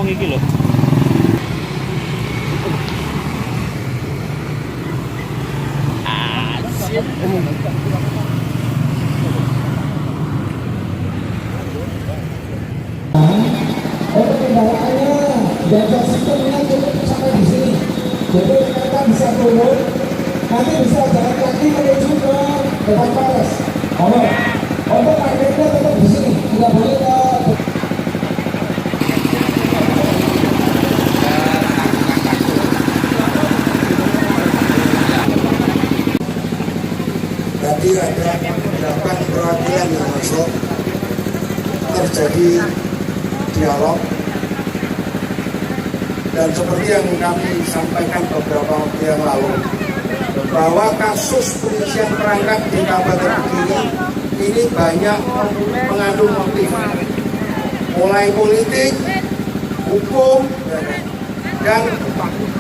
wong iki lho. Untuk kendaraannya dan sistemnya cukup sampai di sini. Jadi mereka bisa turun, nanti bisa jalan kaki menuju ke depan Polres. Untuk parkirnya tetap di sini, tidak boleh ke. Tadi ada 8 perwakilan yang masuk, terjadi dialog, dan seperti yang kami sampaikan beberapa waktu yang lalu, bahwa kasus pengisian perangkat di Kabupaten Kediri ini banyak mengandung motif, mulai politik, hukum, dan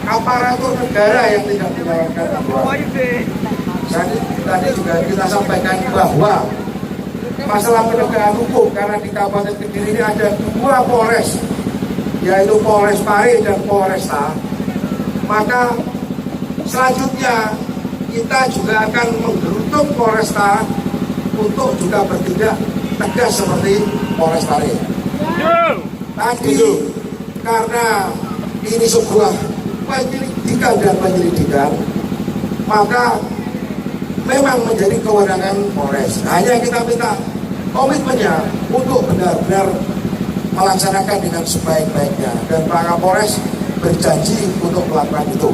aparatur negara yang tidak menjalankan aturan. Tadi juga kita sampaikan bahwa masalah penegakan hukum, karena di Kabupaten Kediri ini ada 2 Polres, yaitu Polres Pare dan Polresta, maka selanjutnya kita juga akan menggerutuk Polresta untuk juga bertindak tegas seperti Polres Pare. Tadi karena ini sebuah penyelidikan dan penyelidikan, maka memang menjadi kewenangan Polres. Hanya kita minta komitmennya untuk benar-benar melaksanakan dengan sebaik-baiknya, dan Pak Kapolres berjanji untuk melakukan itu.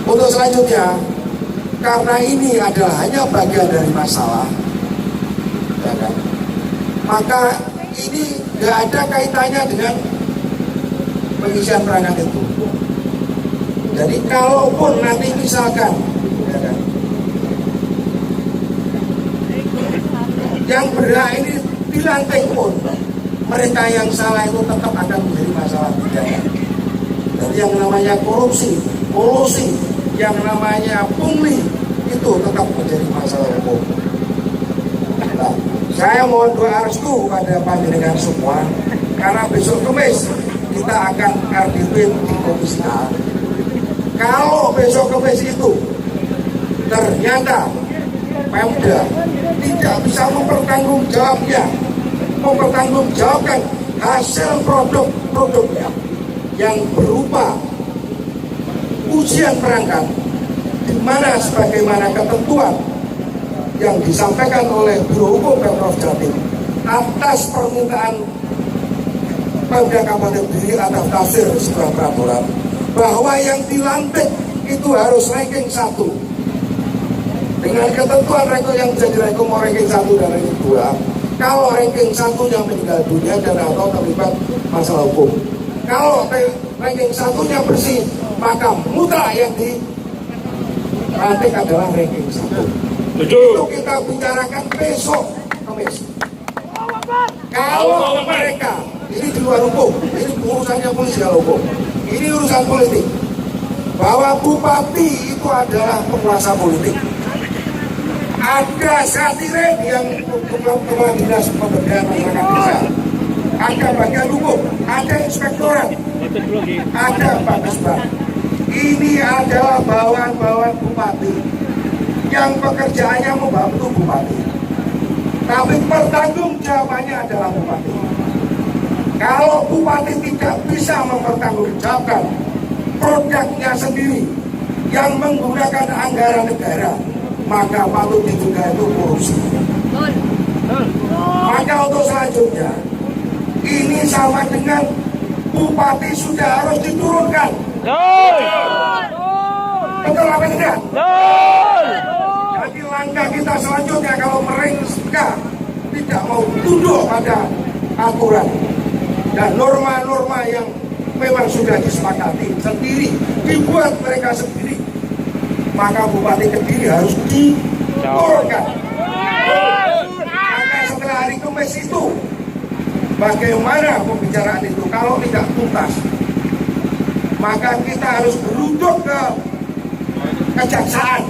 Untuk selanjutnya, karena ini adalah hanya bagian dari masalah, ya kan? Maka ini nggak ada kaitannya dengan pengisian perangkat itu. Jadi kalaupun nanti misalkan, ya kan, yang berhak ini dilantik pun, mereka yang salah itu tetap akan menjadi masalah pidana. Jadi yang namanya korupsi, kolusi, yang namanya pungli, itu tetap menjadi masalah hukum. Nah, saya mohon doa restu pada panjenengan semua, karena besok Kamis kita akan RDP di Komisi A. Kalau besok Kamis itu ternyata Pemda tidak bisa mempertanggungjawabkan hasil produk-produknya yang berupa ujian perangkat, di mana sebagaimana ketentuan yang disampaikan oleh Biro Hukum Pemprov Jatim atas permintaan Pemda Kabupaten Kediri atas tafsir sebuah peraturan, bahwa yang dilantik itu harus ranking 1 dengan ketentuan yang menjadi ranking 1 dan ranking 2. Kalau ranking 1-nya meninggal dunia dan atau terlibat masalah hukum, kalau ranking 1-nya bersih, maka mutlak yang dilantik adalah ranking 1. Itu kita bicarakan besok Kamis. Kalau mereka ini di luar hukum, ini urusannya polisi kalau hukum, ini urusan politik, bahwa bupati itu adalah penguasa politik. Ada satiren yang kepala dinas pemberdayaan masyarakat desa, ada bagian hukum, ada inspektorat, ada Bapesbah. Ini adalah bawahan-bawahan bupati yang pekerjaannya membantu bupati, tapi pertanggung jawabannya adalah bupati. Kalau bupati tidak bisa mempertanggungjawabkan produknya sendiri yang menggunakan anggaran negara, maka patut diduga itu korupsi. Maka untuk selanjutnya, ini sama dengan bupati sudah harus diturunkan. Betul apa tidak? Jadi langkah kita selanjutnya kalau mereka tidak mau tunduk pada aturan dan norma-norma yang memang sudah disepakati sendiri, dibuat mereka sendiri, maka Bupati Kediri harus diturunkan. Maka setelah hari Kamis itu, bagaimana pembicaraan itu? Kalau tidak tuntas, maka kita harus berunduk ke kejaksaan